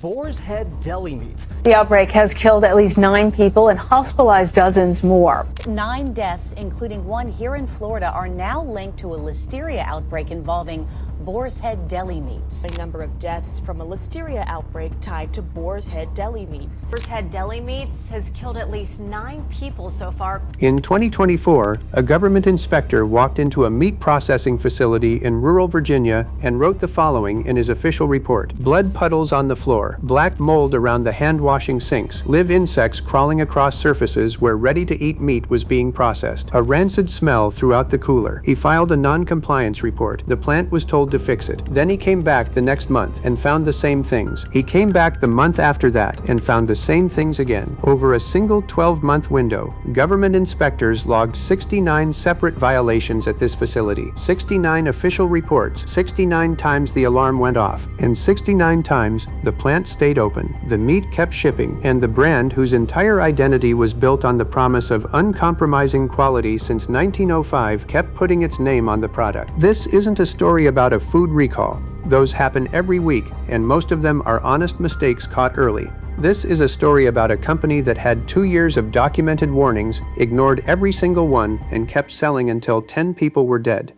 Boar's Head deli meats. The outbreak has killed at least 9 people and hospitalized dozens more. 9 deaths, including one here in Florida, are now linked to a listeria outbreak involving Boar's Head deli meats. A number of deaths from a listeria outbreak tied to Boar's Head deli meats. Boar's Head deli meats has killed at least 9 people so far. In 2024, a government inspector walked into a meat processing facility in rural Virginia and wrote the following in his official report. Blood puddles on the floor, black mold around the hand-washing sinks, live insects crawling across surfaces where ready-to-eat meat was being processed, a rancid smell throughout the cooler. He filed a non-compliance report. The plant was told to fix it. Then he came back the next month and found the same things. He came back the month after that and found the same things again. Over a single 12-month window, government inspectors logged 69 separate violations at this facility, 69 official reports, 69 times the alarm went off, and 69 times the plant stayed open. The meat kept shipping, and the brand, whose entire identity was built on the promise of uncompromising quality since 1905, kept putting its name on the product. This isn't a story about a food recall. Those happen every week, and most of them are honest mistakes caught early. This is a story about a company that had 2 years of documented warnings, ignored every single one, and kept selling until 10 people were dead.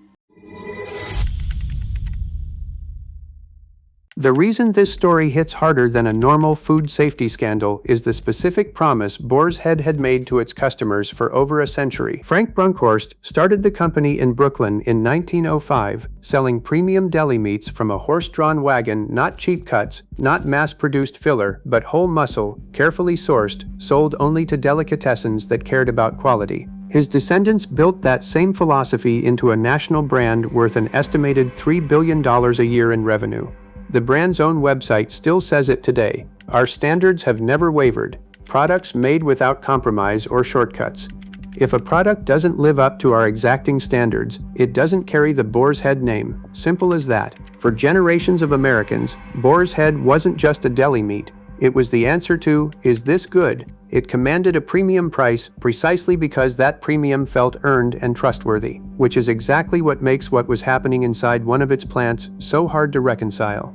The reason this story hits harder than a normal food safety scandal is the specific promise Boar's Head had made to its customers for over a century. Frank Brunkhorst started the company in Brooklyn in 1905, selling premium deli meats from a horse-drawn wagon, not cheap cuts, not mass-produced filler, but whole muscle, carefully sourced, sold only to delicatessens that cared about quality. His descendants built that same philosophy into a national brand worth an estimated $3 billion a year in revenue. The brand's own website still says it today. Our standards have never wavered. Products made without compromise or shortcuts. If a product doesn't live up to our exacting standards, it doesn't carry the Boar's Head name. Simple as that. For generations of Americans, Boar's Head wasn't just a deli meat. It was the answer to, "Is this good?" It commanded a premium price precisely because that premium felt earned and trustworthy, which is exactly what makes what was happening inside one of its plants so hard to reconcile.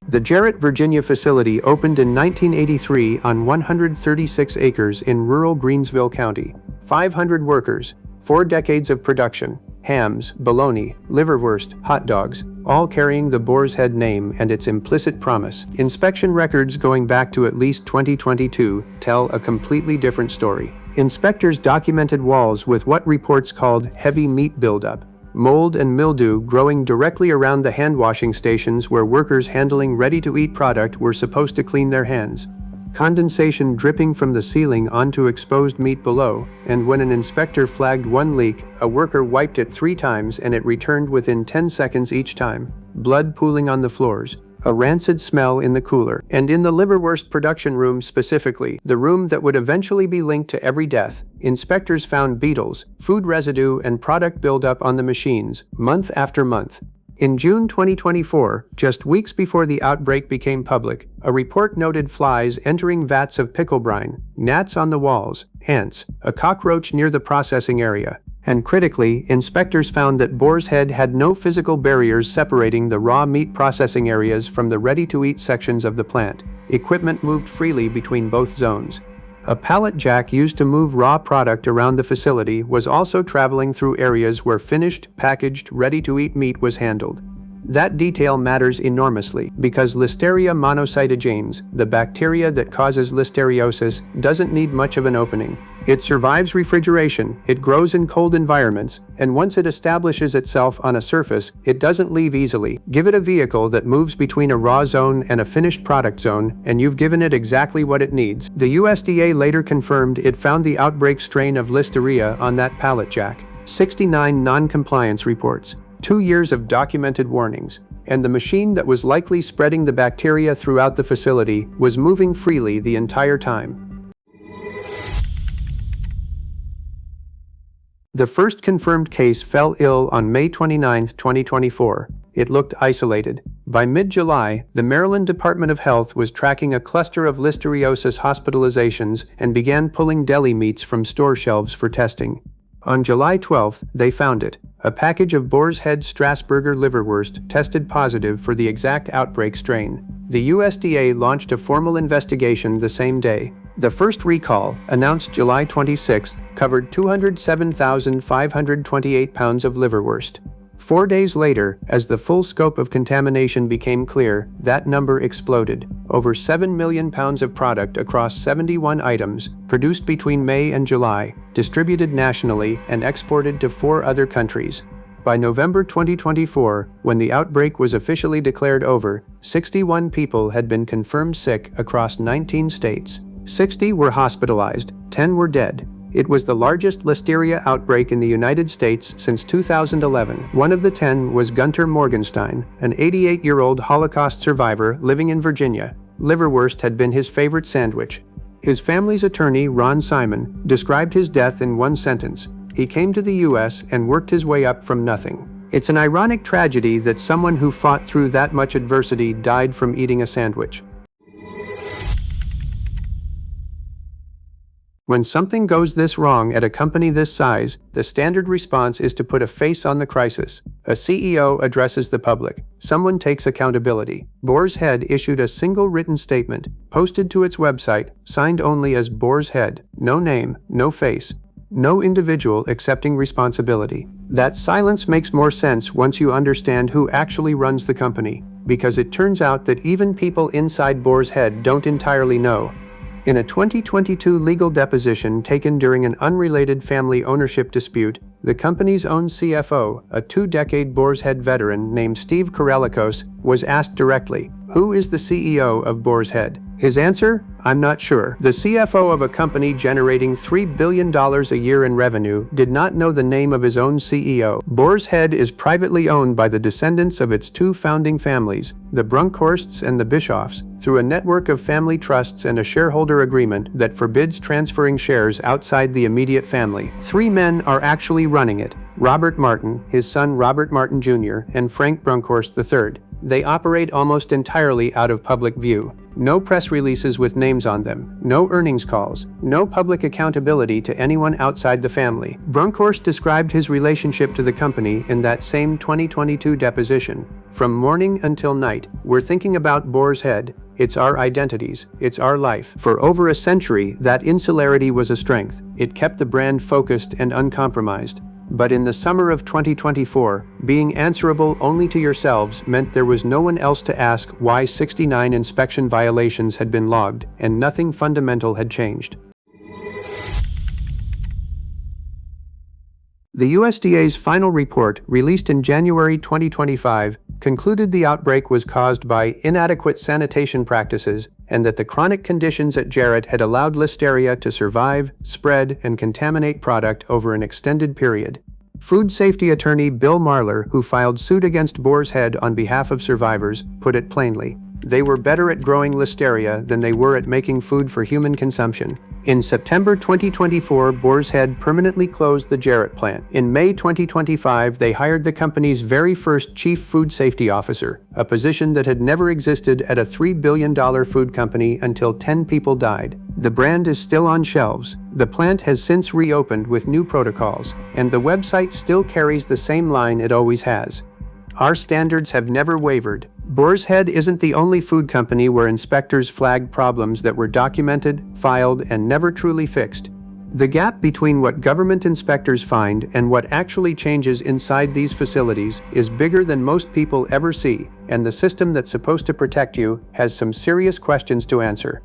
The Jarrett, Virginia facility opened in 1983 on 136 acres in rural Greensville County. 500 workers, 4 decades of production, hams, bologna, liverwurst, hot dogs, all carrying the Boar's Head name and its implicit promise. Inspection records going back to at least 2022 tell a completely different story. Inspectors documented walls with what reports called heavy meat buildup, mold and mildew growing directly around the hand-washing stations where workers handling ready-to-eat product were supposed to clean their hands. Condensation dripping from the ceiling onto exposed meat below, and when an inspector flagged one leak, a worker wiped it 3 times and it returned within 10 seconds each time. Blood pooling on the floors, a rancid smell in the cooler, and in the liverwurst production room specifically, the room that would eventually be linked to every death, inspectors found beetles, food residue, and product buildup on the machines, month after month. In June 2024, just weeks before the outbreak became public, a report noted flies entering vats of pickle brine, gnats on the walls, ants, a cockroach near the processing area. And critically, inspectors found that Boar's Head had no physical barriers separating the raw meat processing areas from the ready-to-eat sections of the plant. Equipment moved freely between both zones. A pallet jack used to move raw product around the facility was also traveling through areas where finished, packaged, ready-to-eat meat was handled. That detail matters enormously because Listeria monocytogenes, the bacteria that causes listeriosis, doesn't need much of an opening. It survives refrigeration, it grows in cold environments, and once it establishes itself on a surface, it doesn't leave easily. Give it a vehicle that moves between a raw zone and a finished product zone, and you've given it exactly what it needs. The USDA later confirmed it found the outbreak strain of listeria on that pallet jack. 69 non-compliance reports. 2 years of documented warnings, and the machine that was likely spreading the bacteria throughout the facility was moving freely the entire time. The first confirmed case fell ill on May 29, 2024. It looked isolated. By mid-July, the Maryland Department of Health was tracking a cluster of listeriosis hospitalizations and began pulling deli meats from store shelves for testing. On July 12, they found it. A package of Boar's Head Strasburger liverwurst tested positive for the exact outbreak strain. The USDA launched a formal investigation the same day. The first recall, announced July 26, covered 207,528 pounds of liverwurst. 4 days later, as the full scope of contamination became clear, that number exploded. Over 7 million pounds of product across 71 items, produced between May and July, distributed nationally and exported to 4 other countries. By November 2024, when the outbreak was officially declared over, 61 people had been confirmed sick across 19 states. 60 were hospitalized, 10 were dead. It was the largest listeria outbreak in the United States since 2011. One of the 10 was Gunter Morgenstein, an 88-year-old Holocaust survivor living in Virginia. Liverwurst had been his favorite sandwich. His family's attorney, Ron Simon, described his death in one sentence: he came to the U.S. and worked his way up from nothing. It's an ironic tragedy that someone who fought through that much adversity died from eating a sandwich. When something goes this wrong at a company this size, the standard response is to put a face on the crisis. A CEO addresses the public. Someone takes accountability. Boar's Head issued a single written statement, posted to its website, signed only as Boar's Head. No name, no face. No individual accepting responsibility. That silence makes more sense once you understand who actually runs the company, because it turns out that even people inside Boar's Head don't entirely know. In a 2022 legal deposition taken during an unrelated family ownership dispute, the company's own CFO, a 2-decade Boar's Head veteran named Steve Karelikos, was asked directly, "Who is the CEO of Boar's Head?" His answer? "I'm not sure." The CFO of a company generating $3 billion a year in revenue did not know the name of his own CEO. Boar's Head is privately owned by the descendants of its 2 founding families, the Brunkhorsts and the Bischoffs, through a network of family trusts and a shareholder agreement that forbids transferring shares outside the immediate family. 3 men are actually running it: Robert Martin, his son Robert Martin Jr., and Frank Brunkhorst III. They operate almost entirely out of public view. No press releases with names on them, no earnings calls, no public accountability to anyone outside the family. Brunkhorst described his relationship to the company in that same 2022 deposition. "From morning until night, we're thinking about Boar's Head. It's our identities, it's our life." For over a century, that insularity was a strength. It kept the brand focused and uncompromised. But in the summer of 2024, being answerable only to yourselves meant there was no one else to ask why 69 inspection violations had been logged, and nothing fundamental had changed. The USDA's final report, released in January 2025, concluded the outbreak was caused by inadequate sanitation practices and that the chronic conditions at Jarrett had allowed listeria to survive, spread, and contaminate product over an extended period. Food safety attorney Bill Marler, who filed suit against Boar's Head on behalf of survivors, put it plainly: they were better at growing listeria than they were at making food for human consumption. In September 2024, Boar's Head permanently closed the Jarrett plant. In May 2025, they hired the company's very first chief food safety officer, a position that had never existed at a $3 billion food company until 10 people died. The brand is still on shelves. The plant has since reopened with new protocols, and the website still carries the same line it always has: "Our standards have never wavered." Boar's Head isn't the only food company where inspectors flagged problems that were documented, filed, and never truly fixed. The gap between what government inspectors find and what actually changes inside these facilities is bigger than most people ever see, and the system that's supposed to protect you has some serious questions to answer.